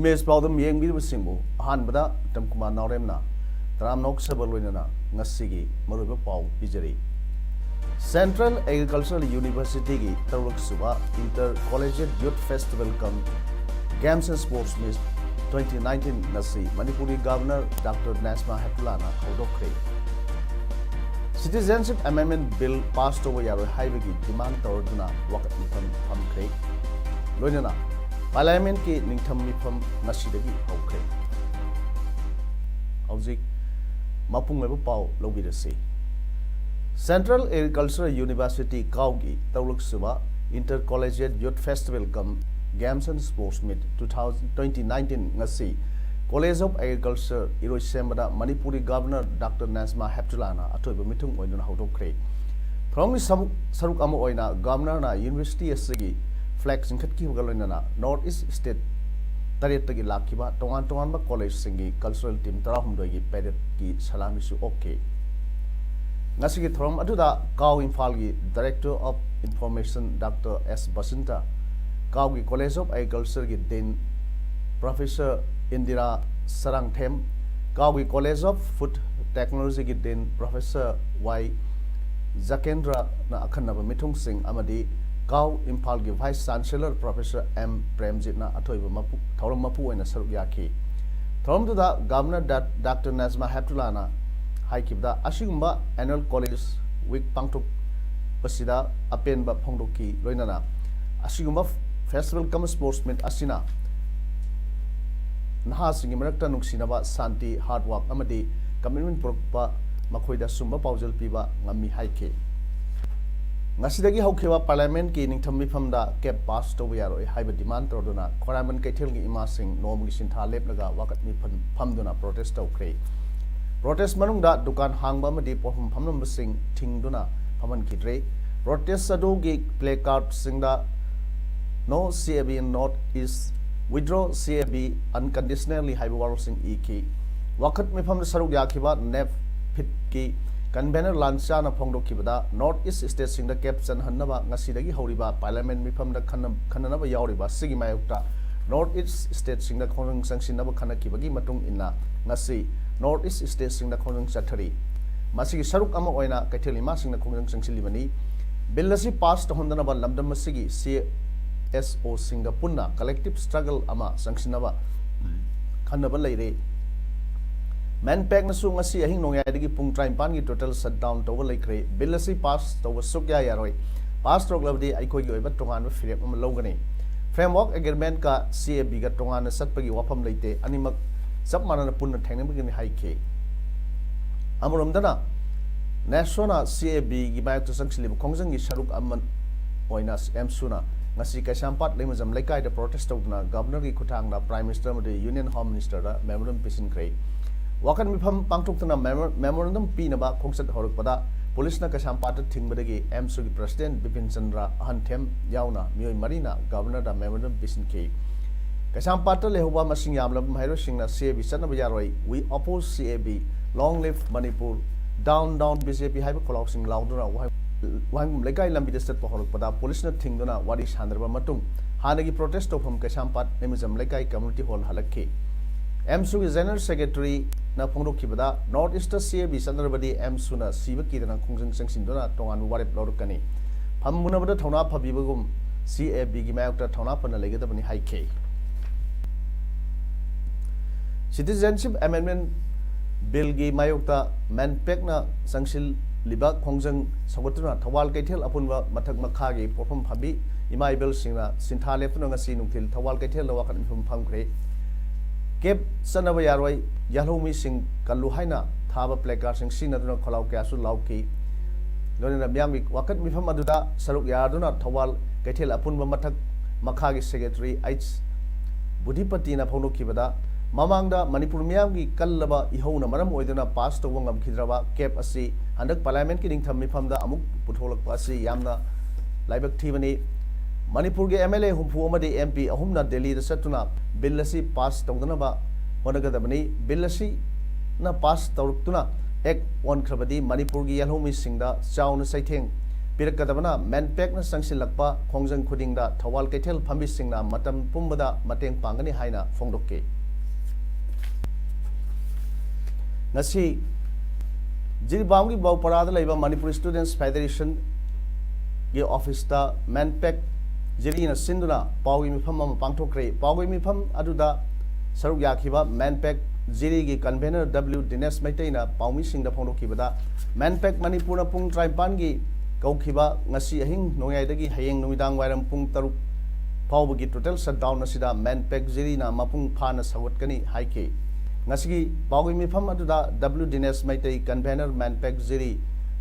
Image problem yang biru singbu ahan bada tamkuma nauremna taram nok sabalwinana ngasigi maruba pau ijari Central Agricultural University gi taruk suba Inter Collegiate Youth Festival cum Games and Sports Meet 2019 nasi Manipuri Governor Dr. Nasma Heptulana hodokre Citizenship Amendment Bill passed over yaro haibagi demand tawarduna wakat mitham phamkre loinana Parliament ki ningtham mifam nasidagi hokre hauzik mapung meba pau lobirasi Central Agricultural University Kaugi Tauluk Suba Intercollegiate Youth Festival cum Games and Sports Meet 2019 ngasi College of Agriculture Iroi Sembada Manipuri Governor Dr. Nasma Heptulana atoiba mithung oinuna hodokre From saruk amo oina Governor na University asigi flag singkhat ki hogalona North East State taret tagi lakiba tongan ba college singi cultural team tarahumdoi gi parade ki salami su okay ngasi gi thorom aduda Kau Imphal gi Director of Information Dr. S Basinta Kau gi College of Agriculture gi Dean Professor Indira Sarangthem Kau gi College of Food Technology gi Dean Professor Y Zakendra na akhanaba mithung sing amadi Kau Imphal gi Vice Chancellor Professor M Premjit na athoiba mapu thorom mapu oina saruk yakhi thorom duda Governor Dr. Nasma Heptulana haikibda asigumba annual college week pangtuk pasida apenba phongdoki loinana asigumba festival cum sports meet asina naha singi marakta nuksinaba santi hard work amadi commitment prokpa makhoida sumba paujal piba ngami haike ngasidagi haukewa parliament ki ningtham mifamda cap pass to yaroi haiba demand torduna khoraman kaithel gi ima sing nom gi sintha lepnaga wakat mi famduna protest tawkre protest manungda dukan hangba madi pohum phamnam sing thingduna phaman khidre protest sadu gi placard singda no CAB in North is withdraw CAB unconditionally haiba war sing ek wakat mi famda saruk yakhiba nep fit ki Convener Lancha na phongdokibada North East State singda caption hannaba ngasidagi horiba parliament mifamda khananaba yauriba sigi mayukta North East State singda khonang sangsinaba khanakibagi matung inna ngasi North East State singda khonang chathari masigi saruk ama oina kaitheli ma singda khonang sangsilibani bill asi pass to hondanaba lamdam masigi CSO singda punna collective struggle ama sangsinaba khanaba leire Manpack na su ngasi ahing nongyai pung traimpan gi total shutdown to laikre bill asi pass to sukya yaroi pass to glabdi aikoi gi oiba tongan ba frame am logani framework agreement ka CAB ga tongan na satpagi wafam leite animak sab manana punna thengna bagi haike amurum dana national CAB gi bayak to sangsili khongjang gi saruk amman oina suna ngasi kasampat lemajam laikai da protest to na governor gi khutang da prime minister made union home minister da memorandum pisin krei wakan mifam pangtuktana memorandum pinaba khongsat horukpada police na kasampata thingbadagi MSU gi president Bipin Chandra Ahanthem yauna mioi marina governor da memorandum pisin ke kasampata lehuba masing yamlam hairo singna CAB sanaba yaroi we oppose CAB long live Manipur down BJP haiba kholaw sing lauduna wang lekai lambi de set horukpada police na thingduna wari sandarba matung hanagi protest tofam kasampat nemizam lekai community hall halakhe MSU General Secretary na phongdokibada North East CAB sanarbadi MSU na siba kidana khongjang sangsindona tongan warep lorukani phammunabada thona phabibagum CAB gi mayokta thona pana legadabani haike Citizenship Amendment Bill gi mayokta manpack na sangsil liba khongjang sagotuna thawal kaithel apunwa mathak makha gi porpham phabi imai bill singna sintha lepna ngasi nungthil thawal kaithel lawakan phum phamkre Kep sanaba yaroi yalhomi sing kalu haina thaba placard sing sinaduna kholau kya su lauki lona myami wakat mifam aduda saruk yarduna thawal kaithel apunba mathak मखागी secretary H बुद्धिपतिना फोंदोखिबदा ममांगदा मणिपुर मियामगी कल्लबा इहौना मरम ओइदना पास तौबा ngamखिद्रबा कैप असि हंदक पार्लियामेंट की निंगथम मिफमदा अमुक पुथोलकपा असि यामना लाइबक थीबनी मणिपुर के एमएलए हुंफु अमदि एमपी अहुमना दिल्ली दा चतुना बिल असि पास तौदनबा होनगदबनी बिल असि ना पास तौरक्तुना एक वनख्रबदी मणिपुर की यलहोमी सिंगदा चाउना सैथेंग पिरकदबना मैनपेक न संगसिलकपा खोंजंग खुदिंगदा थवाल कैथेल फंबी सिंगना मतम पुंबदा मतेंग पांगनी हाइना फोंदोके ngasi jilbam gi bawparada leiba manipur students federation ge office ta manpack jirina sinduna pawi mifam am pangthokre pawi mifam aduda saruk yakhiba manpack jiri gi convener w dinesh maitaina pawmi singda phonokibada manpack manipur na pung traipan gi kaukhiba ngasi ahing nongyai dagi hayeng numidang wairam pung taruk pawbagi total shutdown asida manpack jiri na mapung phana sawatkani haike ngasi pawgi mifam aduda w dinesh maitai convener manpack jiri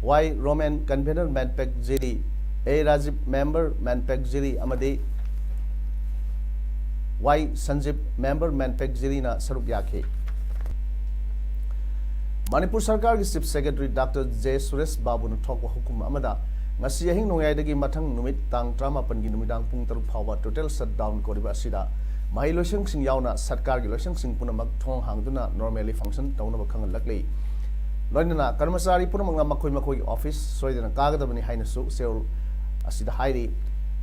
y roman convener manpack jiri a rajib member manpack jiri amadi y sanjib member manpack jiri na saruk yakhe manipur sarkar gi chief secretary dr j suresh babu nu thokwa hukum amada ngasi ahing nongyai dagi mathang numit tang 38 gi numidang pung taruk phawa total shutdown koriba asida Mahai loisang sing yauna sarkar gi loisang sing punamak thong hangduna normally function taunaba khangal lakli loinana karmasari punamak makoi makoi office soidana kagadabani haina su seul asida hairi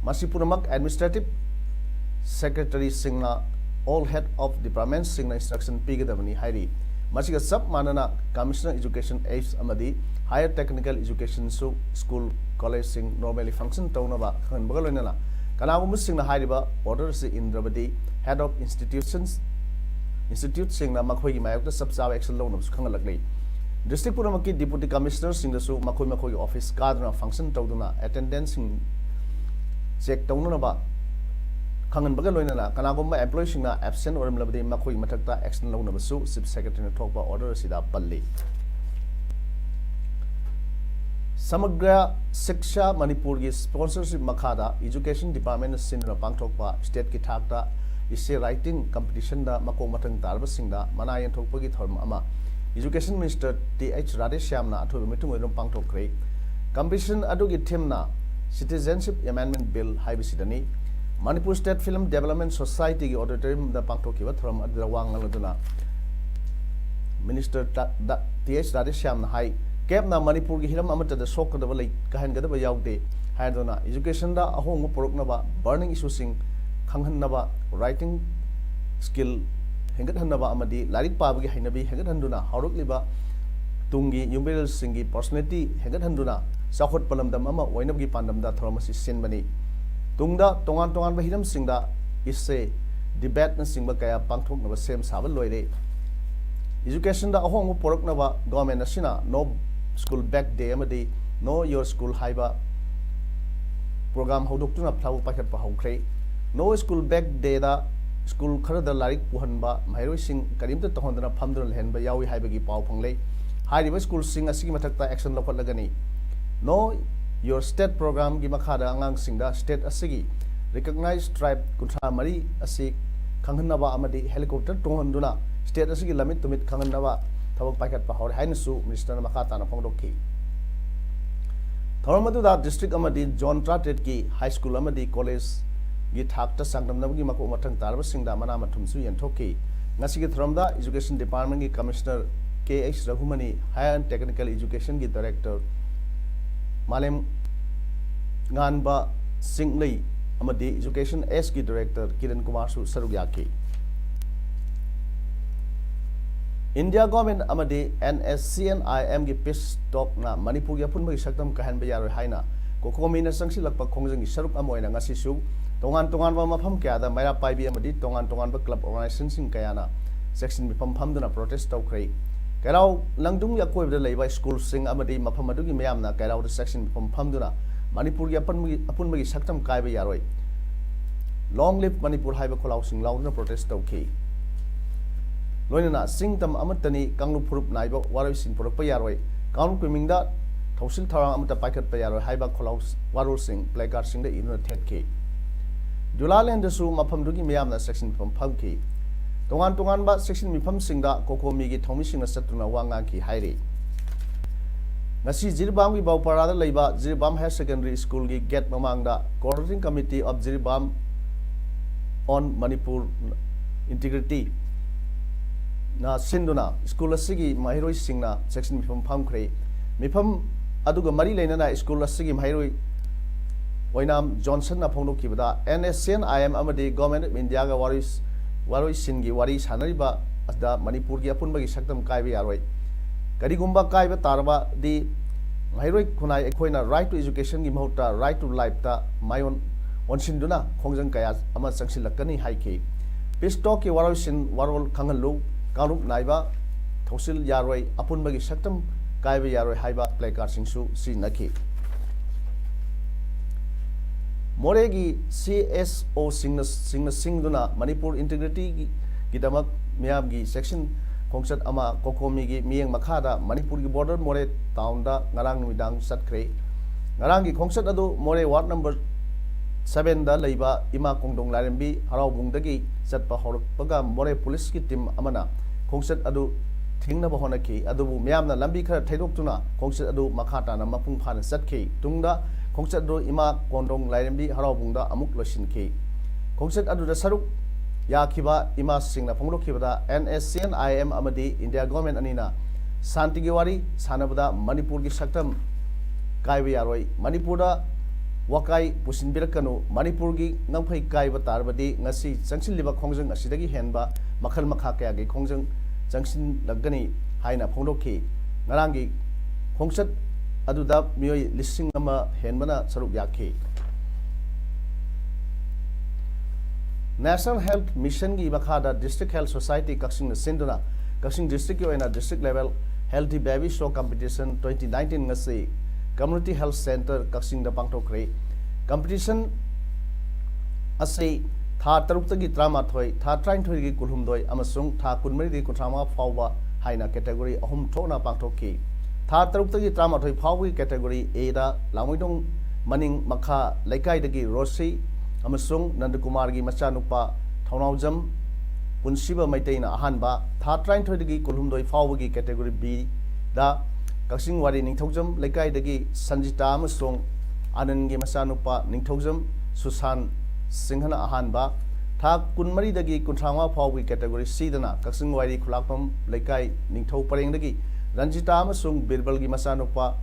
masi punamak administrative secretary singna all head of departments singna instruction pigadabani hairi masiga sub manana commissioner education aids amadi higher technical education su school college sing normally function taunaba khanbaga loinana kanagum singna hairiba order se indrabadi head of institute singna makhoi gi mayok sub saw action lo nam khang laklei district puramaki deputy commissioner singda su makhoi office kadna function tawduna attendance sing check tawna ba khangan baga loina na kanagum employee singna absent oram labdi makhoi mathakta action lo nam su chief secretary na thokba order sida palli Samagra Shiksha Manipur ki sponsorship makhada education department sindra pangthokpa state ki thakta isse writing competition da makong mathang tarba singda manayan thokpa gi thorm ama education minister th radeshyam na athu mitung oirom pangthokre competition adu gi theme na citizenship amendment bill haibisidani Manipur state film development society gi auditorium da pangthokiba thoram adra wangaladuna minister th radeshyam na hai Kepna Manipur ki hiram amata da sok da balai kahan gada ba yaude haidona education da ahong porokna ba burning issue sing khanghan na ba writing skill hengat han na ba amadi larik pa ba gi hainabi hengat handuna haruk liba tungi yumbel singi personality hengat handuna sakhot palam dam ama oinab gi pandam da thormasi sin bani tungda tongan ba hiram singda isse debate na singba kaya pangthok na ba sem sabal loire education da ahong porokna ba government asina no school back day amadi no your school haiba program hodok tuna plau pakhat pa hongkhre no school back day da school khara da larik puhanba mairoi sing karimta tohondana phamdun lhenba yawi haibagi pau phanglei hairiba school sing asigi mathakta action lokhat lagani no your state program gi makhada angang singda state asigi recognized tribe kuntha mari asi khanghanaba amadi helicopter tonhanduna state asigi lamit tumit khanghanaba thawak paket pa hor hain su minister makata na phongdokki thormadu da district amadi john tratet ki high school amadi college gi thakta sangdam nabgi mako mathang tarba singda mana mathum su yenthokki ngasi gi thormda education department gi commissioner kh raghumani higher and technical education gi director malem nganba singlei amadi education s gi director kiran kumar su saruk yakki India government amadi NSCNIM gi peace talk na Manipur ya punba saktam kahan ba yaroi haina kokomi na sangsi lakpa khongjang gi saruk amoina ngasi su tongan ba mafam kya da maira pai bi amadi tongan ba club organization sing kaya na section bi pham duna protest taw khrei kairau langdung ya koi da leiba school sing amadi mafam adu gi mayam na kairau da section bi pham duna Manipur ya punba gi saktam kai ba yaroi long live Manipur haiba kholau sing launa protest taw khi loinana singtam amatani kanglu phurup naiba waroi sing purok pa yaroi kanglu kwimingda thausil tharang amata paikhat pa yaroi haiba kholau warol sing placard sing da inuna thet ke Julalend su mafam dugi miyamna section mifam phamki tongan ba section mifam singda kokomi gi thomi singna satuna wanga ki hairi ngasi Jirbam gi bawparada leiba Jirbam Higher Secondary School gi gate mamangda coordinating committee of Jirbam on Manipur integrity na sinduna school asigi mahiroi singna section mifam phamkhre mifam aduga mari leinana school asigi mahiroi Oinam Johnson na phongno kibada NSCN IM amadi Government of India ga waroi singi wari sanariba asda Manipur gi apunba gi saktam kaiba yaroi karigumba kaiba tarba di mahiroi khunai ekhoina right to education gi mahota right to life ta mayon onsinduna khongjang kaya ama changsilakani haiki pistok ki waroi sin warol khangalu karup naiba thosil yaroi apunba gi saktam kaiba yaroi haiba placard singsu si naki Moregi CSO Singduna Manipur integrity gidamak miyam gi section kongsat ama kokomi gi miyeng makhada Manipur gi border more town da ngarang midang satkre ngarang gi kongsat adu more ward number 7 da leiba ima kongdong larimbi harau dagi satpa horpaga more police ki team amana kongsat adu thingna ba honaki adu miyam na lambi khara thaidok tuna kongsat adu makhata na mapung phana satke tungda Kongsat do ima kondong lairembi harabungda amuk losinki Kongsat adu da saruk ya kiba ima singna phonglo kibada NSCN IM amadi India government anina santigi wari sanabada Manipur gi saktam kaiba yaroi Manipur da wakai pusin birakanu Manipur gi ngangphai kaiba tarbadi ngasi changsil liba khongjang asidagi henba makhal makha kaya gi khongjang changsin lagani haina phonglo ki ngarangi kongsat aduda miyoi lising ama henbana saruk yakhe National Health Mission gi makhada District Health Society Kaksing sinduna Kaksing district ki oina district level healthy baby show competition 2019 ngasi Community Health Center Kaksing da pangthokre competition ase tha taruk tagi drama thoi tha train thoi gi kulhumdoi amasung tha kunmari gi kuthama fawwa haina category ahum thona pangthokki Tha taruk tagi trama thoi phawgi category A da lamoidong maning makha laikai dagi Rosi amasung Nandakumar gi machanupa thaunaujam punsiba maiteina ahanba tha train thoi dagi kulhumdoi phawgi category B da Kaksing wari ningthaujam laikai dagi Sanjita amasung Anand gi machanupa ningthaujam Susan Singhana ahanba tha kunmari dagi kunthama phawgi category C dana Kaksing wari khulakpam laikai ningthau pareng dagi Ranjita amasung Birbal gi masanupa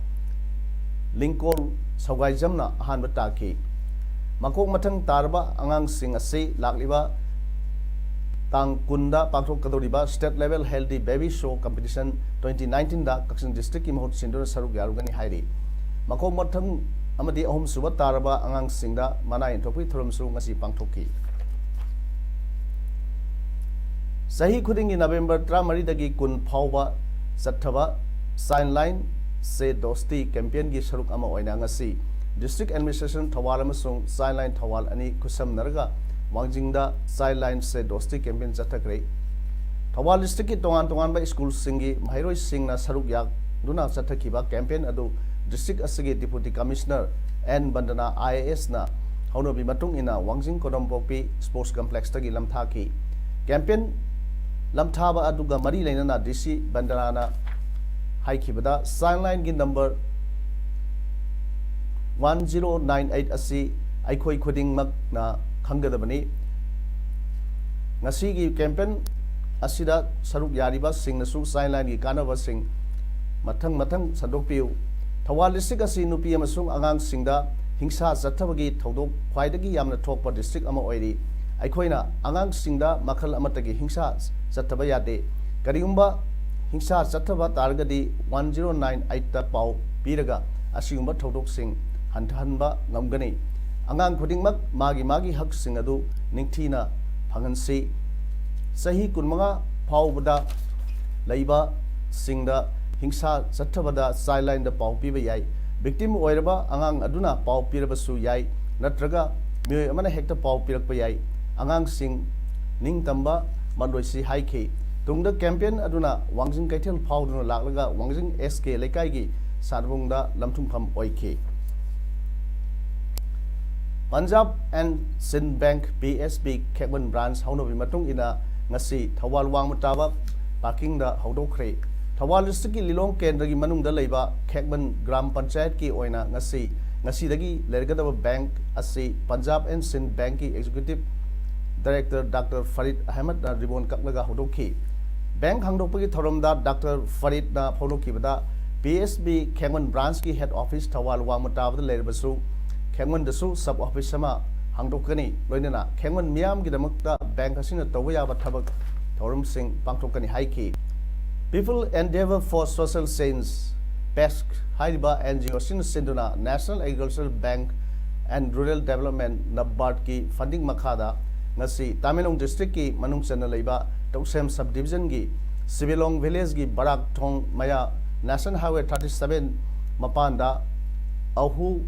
Lingkol Saugai jamna ahanba taki Makok mathang tarba angang sing ase lakliba tang kunda pangthok kadoriba state level healthy baby show competition 2019 da Kaksing district ki mahut sindura saruk yarugani hairi Makok mathang amadi ahum suba tarba angang singda mana intokpi thorom su ngasi pangthokki Sahi khudingi November 3 dagi kun phawba Sathaba sign line se dosti campaign gi saruk ama oina ngasi district administration thawal amasung sign line thawal ani kusam narga wangjingda sign line se dosti campaign chathakre thawal district ki tongan ba school singi mairoi singna saruk yak duna chathakiba campaign adu district asigi deputy commissioner N Bandana IAS na haunobi matung ina wangjing kodompokpi sports complex tagi lamtha ki campaign lamthaba aduga mari leinana DC Bandarana haikibada sign-line gi number 1098 asi aikhoi khuding mak na khanggadabani ngasi gi campaign asida saruk yariba singna su sign-line gi kanaba sing mathang sadokpiu thawal district asi nupi amasung angang singda hingsa chathabagi thodok khwaidagi yamna thokpa district ama oiri aikhoina angang singda makhal amatagi hingsa chathaba yade karigumba hingsa chathaba targadi 1098 ta pau piraga asigumba thodok sing hanhanba ngamgani angang khudingmak magi hak sing adu ningthina phangansi sahi kunmanga phawbada leiba singda hingsa chathabada sideline da pau piba yai victim oiraba angang aduna pau piraba su yai natraga myoy amana hekta pau pirakpa yai angang sing ningtamba mandoisi haiki tungda campaign aduna wangjing kaithel phawduna laklaga wangjing SK lekai gi sarvungda lamthungpham oike Punjab and Sind Bank PSB Khekman branch haunobi matung ina ngasi Thawal Wangmataba parking da haudokre Thawal district ki Lilong Kendra gi manung da leiba Khekman Gram Panchayat ki oina ngasi dagi lergadaba bank asi Punjab and Sind Bank ki executive director Dr. Farid Ahmed na ribon kaklaga haudokhi Bank hangdokpagi thoromda Dr. Farid na phonokhi bada PSB Khekman branch ki head office Thawal Wangmataba da lerbasu Khekman dasu sub office sama hangdokani loinana Khekman miam gi damakta bank asina tawya ba thabak thorum sing pangthokani haiki People Endeavor for Social Change PESC haiba NGO sin sinduna National Agricultural Bank and Rural Development NABARD ki funding makhada ngasi Tamenglong district ki manung chana leiba Toksem subdivision gi Sibilong village gi Barak Thong Maya National Highway 37 mapanda ahu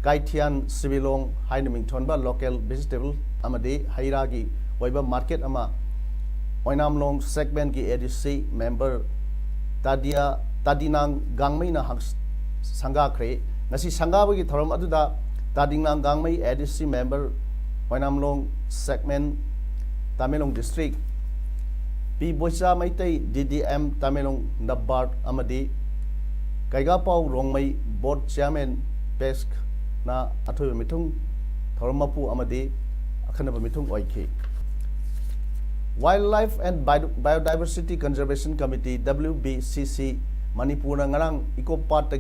Kaithian Sibilong hainaming thonba local vegetable amade hairagi waiba market ama Oinamlong segment ki ADC member Tadinang Gangmei na sangga kre ngasi sangga bagi thorom aduda Tadinang Gangmei ADC member Oinamlong segment Tamenglong district P Boisa Maitai DDM Tamenglong Nabard amadi Kaigapau Rongmei board chairman PESC na athoy mitung thormapu amadi akhanaba mitung oike Wildlife and Biodiversity Conservation Committee WBCC Manipur ngarang Ecopark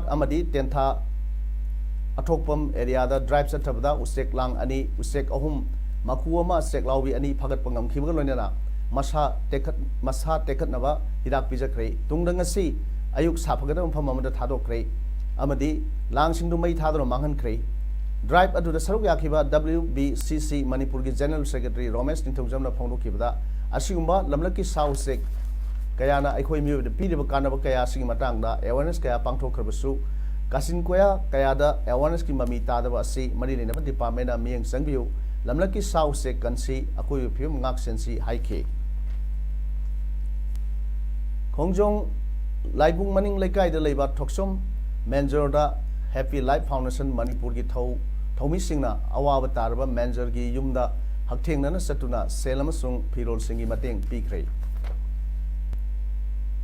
amadi tentha athokpam area da drive chathabda usek lang ani usek ahum makuama sek lawi ani phagat pangam khibga loinana masa tekat naba hidak pijakre tungdangasi ayuk sapagada mpham amada thadokre amadi langsingdu mai thadro manghan kre Drive adu da saruk yakhiba WBCC Manipur ki General Secretary Romesh Ningthomjamna phongdokibada asigumba lamlaki sausek kayana aikhoi miyo de pideba kanaba kaya sigi matangda awareness kaya pangthokkhrabasu kasin koya kaya da awareness ki mami tadaba asi mari lena department na miyang sangbiu lamlaki sausek kansi akoi phim ngak sensi haike Khongjong Laibung Maning Lekai da leiba Thoksom Manjorda Happy Life Foundation Manipur ki Thomi Singna awaba tarba manager ki yumda hakthengna na satuna selam sung phirol singi mateng pikre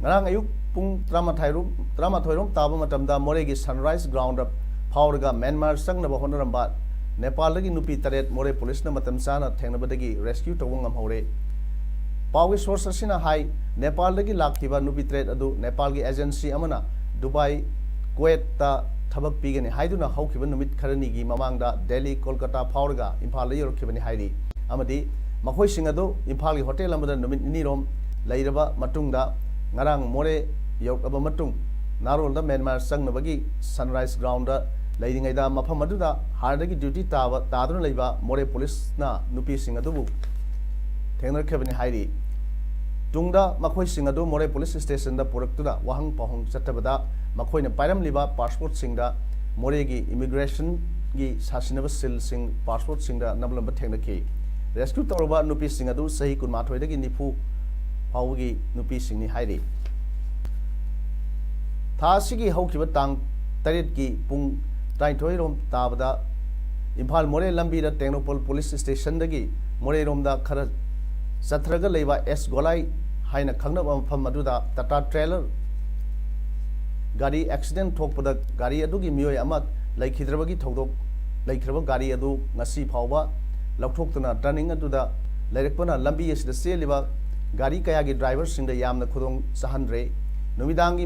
ngarang ayuk pung 38 taba matamda more gi sunrise ground up phawrga Myanmar sangna ba honaramba Nepal gi nupi taret more police na matam sana thengna badagi rescue tawngam hore pawi source asina hai Nepal gi lakhiba nupi taret adu Nepal gi agency amana Dubai Kuwait ta Thabak pigani haiduna haukiba numit kharani gi mamangda Delhi Kolkata phawrga Imphal la yorkhibani hairi amadi makhoi singado Imphal gi hotel amada numit nirom leiraba matungda ngarang more yokaba matung narol da Myanmar sangnabagi sunrise ground da leiringai da mafam aduda hardagi duty taduna leiba more police na nupi singadu thengnar khibani hairi tungda makhoi singado more police station da puraktuda wahang pahong chatabada Makhoina Pairam Liba passport singda Moregi immigration gi sasinaba sil sing passport singda nablamba thengnaki rescue tawba nupi singadu sahi kunmathoi dagi nipu phawgi nupi singni hairi thasigi haukiba tang taret gi pung 23 rom tabada Imphal More lambi da Technopol police station dagi More rom da khara sathraga leiba S Golai haina khangnaba mafam aduda Tata trailer Gari accident thokpada gari adugi miyoi ama laikhidrabagi thodok laikhraba gari adu ngasi phawba laukthokna turning aduda lairakpana lambi asida seliba gari kaya gi driver singda yamna khudong sahanre numidangi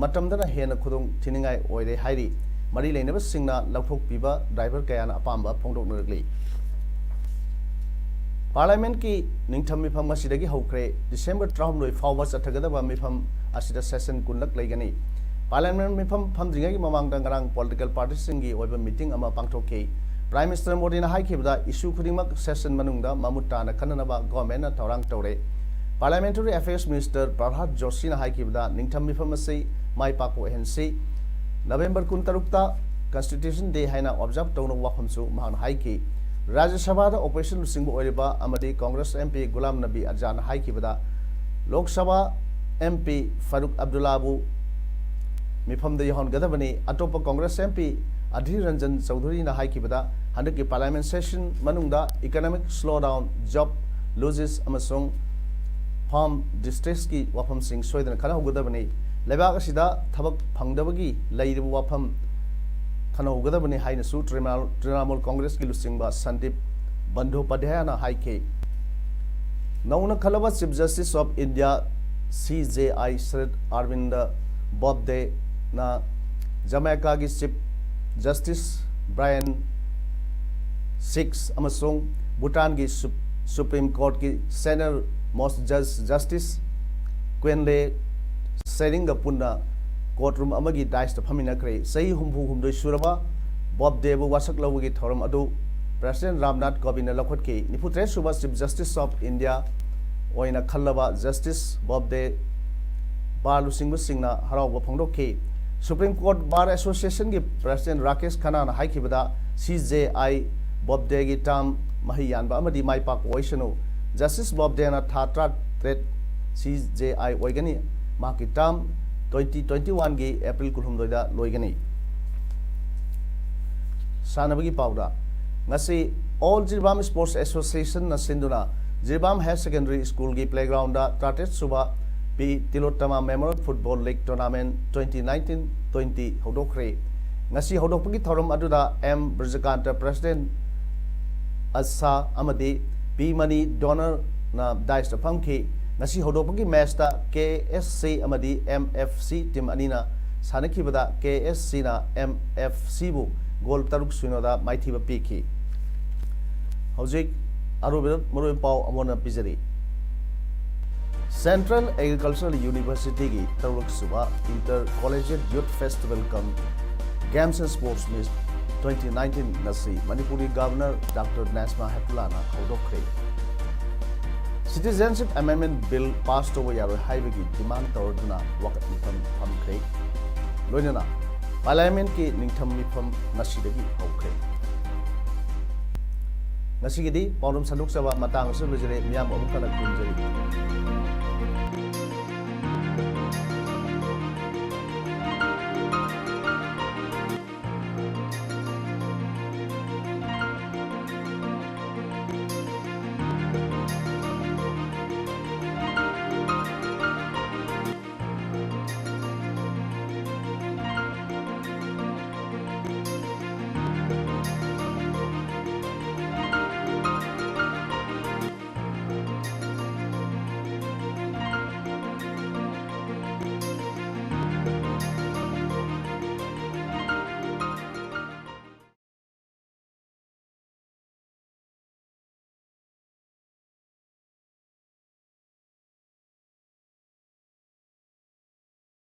matamdana hena khudong thiningai oire hairi mari leinaba singna lauthok piba driver kaya na apamba phongdoknarli Parliament ki ningtham mifam asidagi hokre December 3 phawba chathagadaba mifam asida session kunlak laigani Parliament mifam phamdringai mamangda ngarang political parties singi oiba meeting ama pangthoke Prime Minister Modi na haikibda issue khudingmak session manungda mamutta na khananaba government na thorang tawre Parliamentary Affairs Minister Prabhat Joshi na haikibda ningtham mifam asei mai pakpo hensi November 13 ta Constitution Day haina observe tawno wafamsu mahang haiki Rajya Sabha da operation singbu oiriba amadi Congress MP Gulam Nabi Azan haikibda Lok Sabha MP Farooq Abdullah bu Mifam da yahon gadabani atopa Congress MP Adhir Ranjan Chaudhary na haikibada handa ki parliament session manungda economic slowdown, job losses amasung farm distress ki wafam sing soidana khana hugadabani lebak asida thabak phangdabagi leiribu wafam khana hugadabani haina su Trinamool Congress ki lusingba Sandip Bandhopadhyay na haike nauna khalaba Chief Justice of India CJI Sharad Arvind Bobde na Jamaica ki Chief Justice Brian Six amasung Bhutan ki Supreme Court ki Senior Most Justice Quenle Seringa Punda courtroom amagi dice the Pamina Cray say humbu suraba Bob Debu Wasak Lawagi Thorum Adu President Ramnath Kovind Lakotki Niputre Suba Chief Justice of India Oina Kalaba Justice Bob De Bar Lusingu Singna Harao Pongdoki Supreme Court Bar Association ki President Rakesh Khanna na haikibada CJI Bob De gi tam mahiyan ba amadi mai pak oisanu Justice Bob De na thatra threat CJI oigani ma ki tam 2021 gi April kulhumdoi da loigani sanabagi pauda ngasi All Jirbam Sports Association na sinduna Jirbam Higher Secondary School gi playground da Tatet Suba P Tilottama Memorial Football League Tournament 2019-20 hodokre ngasi hodokpagi thorum aduda M Brajakanta President Asa amadi P Money Donor na dice phamki ngasi hodokpagi match da KSC amadi MFC team anina sanakibada KSC na MFC bu goal taruk suinoda maithiba piki hojik arubir moroi pau amona pizari Central Agricultural University ki taruk suba Inter Collegiate Youth Festival come Games and Sports Meet 2019 nasi Manipuri Governor Dr. Nasma Hepulana hodokre Citizenship Amendment Bill passed over yaro haibagi demand tawduna wakat mitham phamkre loinana Parliament ki ningtham mitham nasidagi hokre nasigidi pawnum sanuk saba matang su lujare miyam amukana kunjari